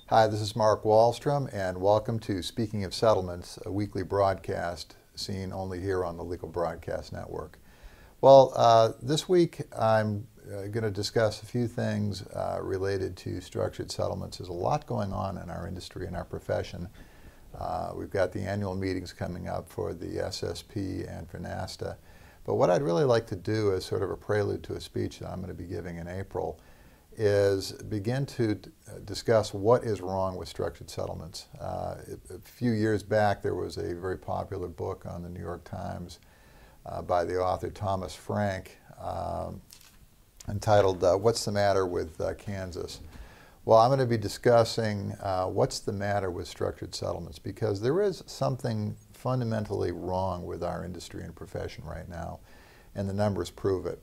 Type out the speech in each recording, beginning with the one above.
Hi, this is Mark Wahlstrom, and welcome to Speaking of Settlements, a weekly broadcast seen only here on the Legal Broadcast Network. Well, this week I'm going to discuss a few things related to structured settlements. There's a lot going on in our industry and our profession. We've got the annual meetings coming up for the SSP and for NASTA. But what I'd really like to do as sort of a prelude to a speech that I'm going to be giving in April is begin to discuss what is wrong with structured settlements. A few years back, there was a very popular book on the New York Times by the author Thomas Frank entitled What's the Matter with Kansas? Well, I'm going to be discussing what's the matter with structured settlements, because there is something fundamentally wrong with our industry and profession right now, and the numbers prove it.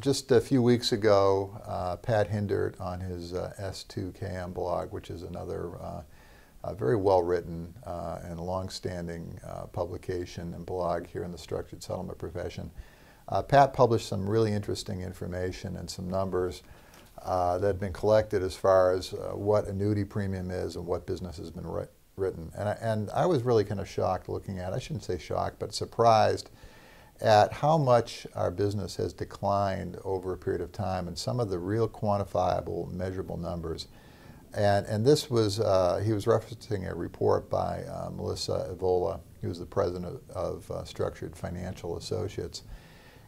Just a few weeks ago, Pat Hindert on his S2KM blog, which is another very well-written and long-standing publication and blog here in the structured settlement profession, Pat published some really interesting information and some numbers that have been collected as far as what annuity premium is and what business has been written. And I was really kind of shocked looking at, I shouldn't say shocked, but surprised at how much our business has declined over a period of time and some of the real quantifiable, measurable numbers. And this was, he was referencing a report by Melissa Evola, who was the president of Structured Financial Associates.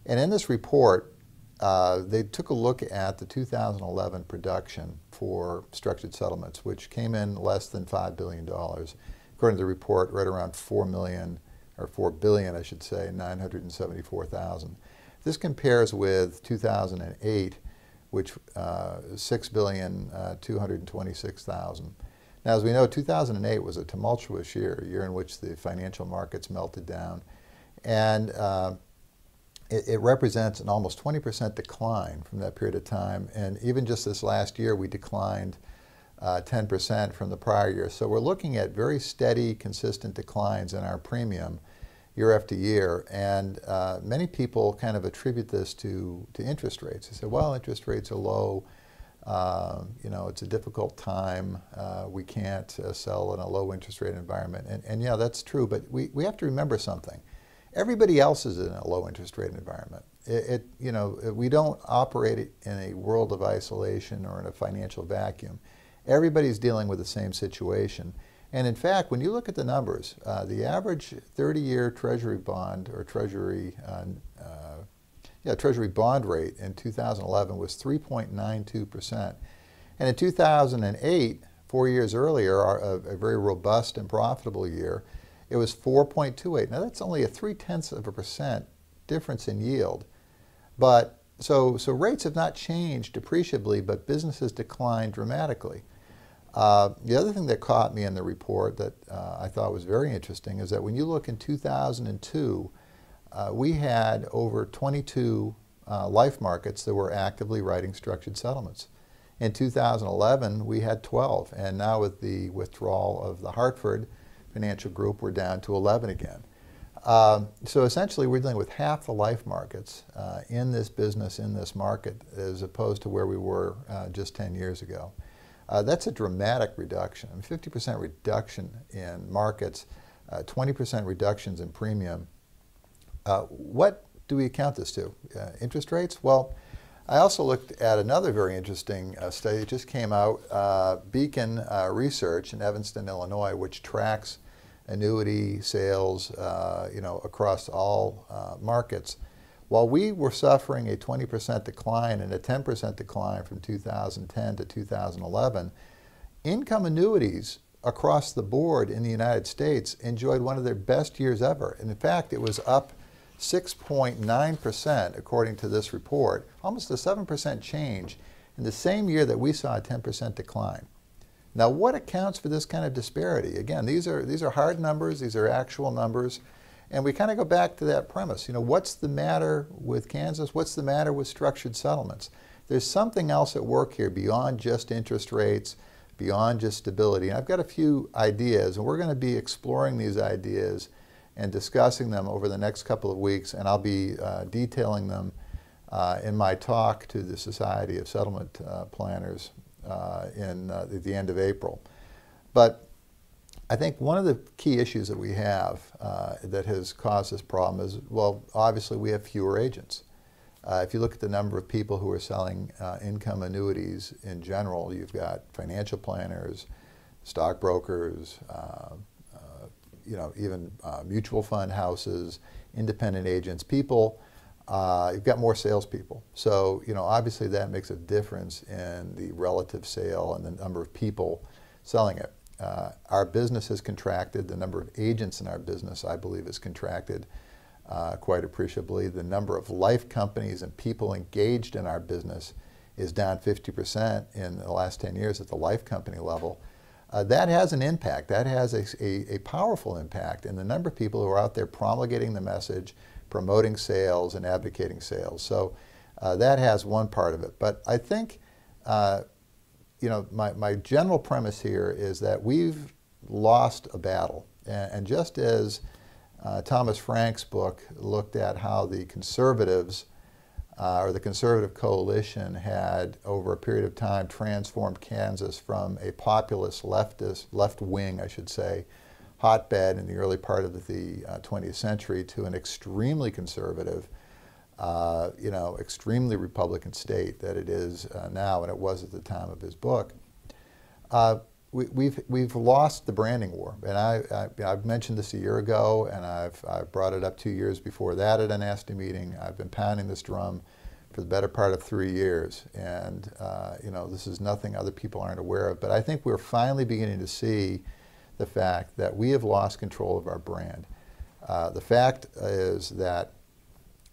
And in this report, they took a look at the 2011 production for structured settlements, which came in less than $5 billion. According to the report, right around $4 billion, I should say, 974,000. This compares with 2008, which $6,226,000. Now, as we know, 2008 was a tumultuous year, a year in which the financial markets melted down, and it represents an almost 20% decline from that period of time. And even just this last year, we declined 10% from the prior year. So we're looking at very steady, consistent declines in our premium year after year. And many people kind of attribute this to interest rates. They say, well, interest rates are low. You know, it's a difficult time. We can't sell in a low interest rate environment. And yeah, that's true. But we have to remember something. Everybody else is in a low interest rate environment. You know, we don't operate in a world of isolation or in a financial vacuum. Everybody's dealing with the same situation. And in fact, when you look at the numbers, the average 30-year Treasury bond or Treasury bond rate in 2011 was 3.92%. And in 2008, 4 years earlier, a very robust and profitable year, it was 4.28. Now that's only a 0.3% difference in yield. But so rates have not changed appreciably, but business has declined dramatically. The other thing that caught me in the report that I thought was very interesting is that when you look in 2002, we had over 22 life markets that were actively writing structured settlements. In 2011, we had 12, and now with the withdrawal of the Hartford Financial Group, we're down to 11 again. So essentially, we're dealing with half the life markets in this business, in this market, as opposed to where we were just 10 years ago. That's a dramatic reduction. I mean, 50% reduction in markets, 20% reductions in premium. What do we account this to? Interest rates? Well, I also looked at another very interesting study that just came out, Beacon Research in Evanston, Illinois, which tracks annuity sales you know, across all markets. While we were suffering a 20% decline and a 10% decline from 2010 to 2011, income annuities across the board in the United States enjoyed one of their best years ever. And in fact, it was up 6.9% according to this report, almost a 7% change in the same year that we saw a 10% decline. Now, what accounts for this kind of disparity? Again, these are hard numbers, these are actual numbers. And we kind of go back to that premise. You know, what's the matter with Kansas? What's the matter with structured settlements? There's something else at work here beyond just interest rates, beyond just stability. And I've got a few ideas, and we're going to be exploring these ideas and discussing them over the next couple of weeks, and I'll be detailing them in my talk to the Society of Settlement Planners at the end of April. But I think one of the key issues that we have that has caused this problem is, well, obviously we have fewer agents. If you look at the number of people who are selling income annuities in general, you've got financial planners, stockbrokers, even mutual fund houses, independent agents, people. You've got more salespeople. So, obviously that makes a difference in the relative sale and the number of people selling it. Our business has contracted. The number of agents in our business, I believe, has contracted quite appreciably. The number of life companies and people engaged in our business is down 50% in the last 10 years at the life company level. That has an impact. That has a powerful impact in the number of people who are out there promulgating the message, promoting sales, and advocating sales. So that has one part of it. But I think, my general premise here is that we've lost a battle. And just as Thomas Frank's book looked at how the conservatives or the conservative coalition had, over a period of time, transformed Kansas from a populist left wing, I should say, hotbed in the early part of the 20th century to an extremely conservative, extremely Republican state that it is now, and it was at the time of his book. We've lost the branding war, and I've mentioned this a year ago, and I've brought it up 2 years before that at a nasty meeting. I've been pounding this drum for the better part of 3 years, and this is nothing other people aren't aware of. But I think we're finally beginning to see the fact that we have lost control of our brand. The fact is that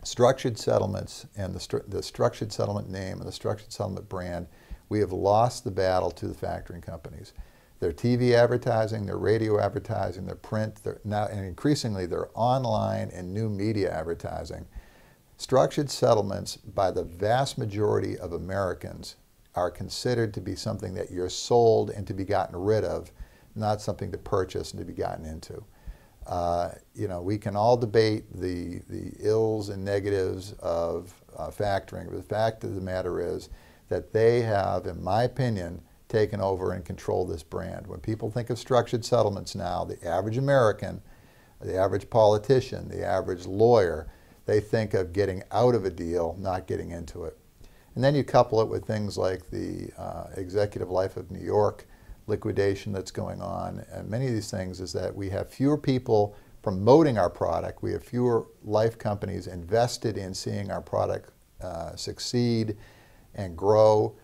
structured settlements and the structured settlement name and the structured settlement brand, we have lost the battle to the factoring companies. Their TV advertising, their radio advertising, their print, and increasingly their online and new media advertising. Structured settlements, by the vast majority of Americans, are considered to be something that you're sold and to be gotten rid of, not something to purchase and to be gotten into. We can all debate the ills and negatives of factoring, but the fact of the matter is that they have, in my opinion, taken over and controlled this brand. When people think of structured settlements now, the average American, the average politician, the average lawyer, they think of getting out of a deal, not getting into it. And then you couple it with things like the Executive Life of New York liquidation that's going on, and many of these things is that we have fewer people promoting our product, we have fewer life companies invested in seeing our product succeed and grow.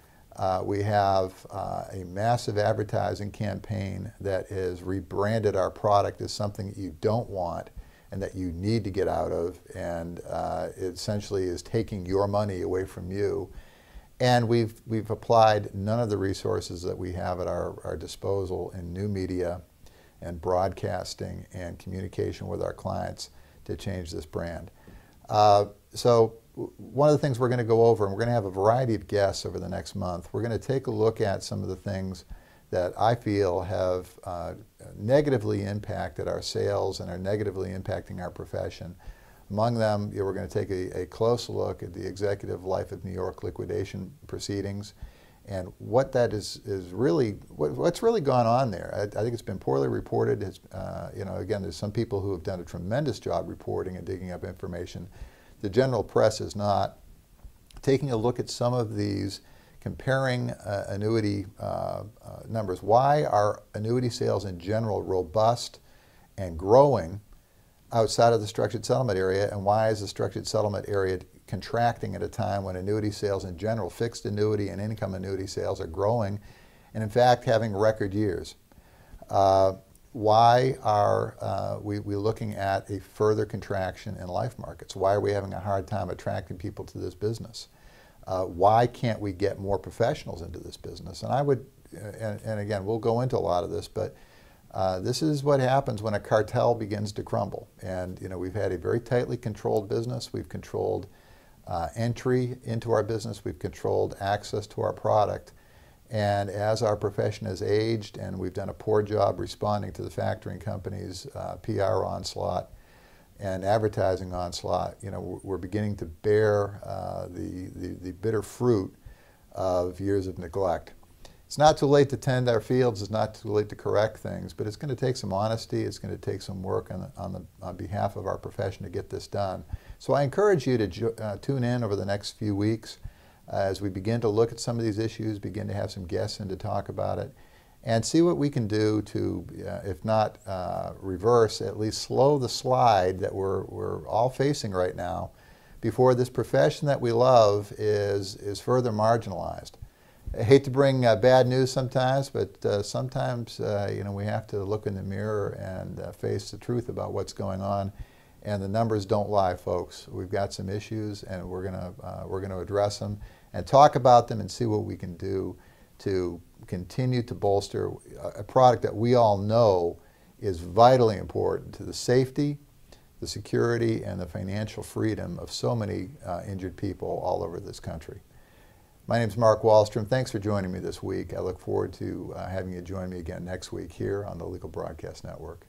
We have a massive advertising campaign that has rebranded our product as something that you don't want and that you need to get out of, and it essentially is taking your money away from you. And we've applied none of the resources that we have at our disposal in new media and broadcasting and communication with our clients to change this brand. So one of the things we're going to go over, and we're going to have a variety of guests over the next month, we're going to take a look at some of the things that I feel have negatively impacted our sales and are negatively impacting our profession. Among them, we're going to take a close look at the Executive Life of New York liquidation proceedings and what that is really, what's really gone on there. I think it's been poorly reported. Again, there's some people who have done a tremendous job reporting and digging up information. The general press is not. Taking a look at some of these, comparing annuity numbers. Why are annuity sales in general robust and growing outside of the structured settlement area, and why is the structured settlement area contracting at a time when annuity sales in general, fixed annuity and income annuity sales, are growing and in fact having record years? Why are we looking at a further contraction in life markets? Why are we having a hard time attracting people to this business? Why can't we get more professionals into this business? And I would, and again, we'll go into a lot of this, but this is what happens when a cartel begins to crumble. And we've had a very tightly controlled business. We've controlled entry into our business. We've controlled access to our product. And as our profession has aged and we've done a poor job responding to the factoring companies' PR onslaught and advertising onslaught, we're beginning to bear the bitter fruit of years of neglect. It's not too late to tend our fields. It's not too late to correct things, but it's going to take some honesty. It's going to take some work on behalf of our profession to get this done. So I encourage you to tune in over the next few weeks as we begin to look at some of these issues, begin to have some guests in to talk about it, and see what we can do to, if not reverse, at least slow the slide that we're all facing right now before this profession that we love is further marginalized. I hate to bring bad news sometimes, but sometimes we have to look in the mirror and face the truth about what's going on. And the numbers don't lie, folks. We've got some issues, and we're gonna address them and talk about them and see what we can do to continue to bolster a product that we all know is vitally important to the safety, the security, and the financial freedom of so many injured people all over this country. My name is Mark Wahlstrom. Thanks for joining me this week. I look forward to having you join me again next week here on the Legal Broadcast Network.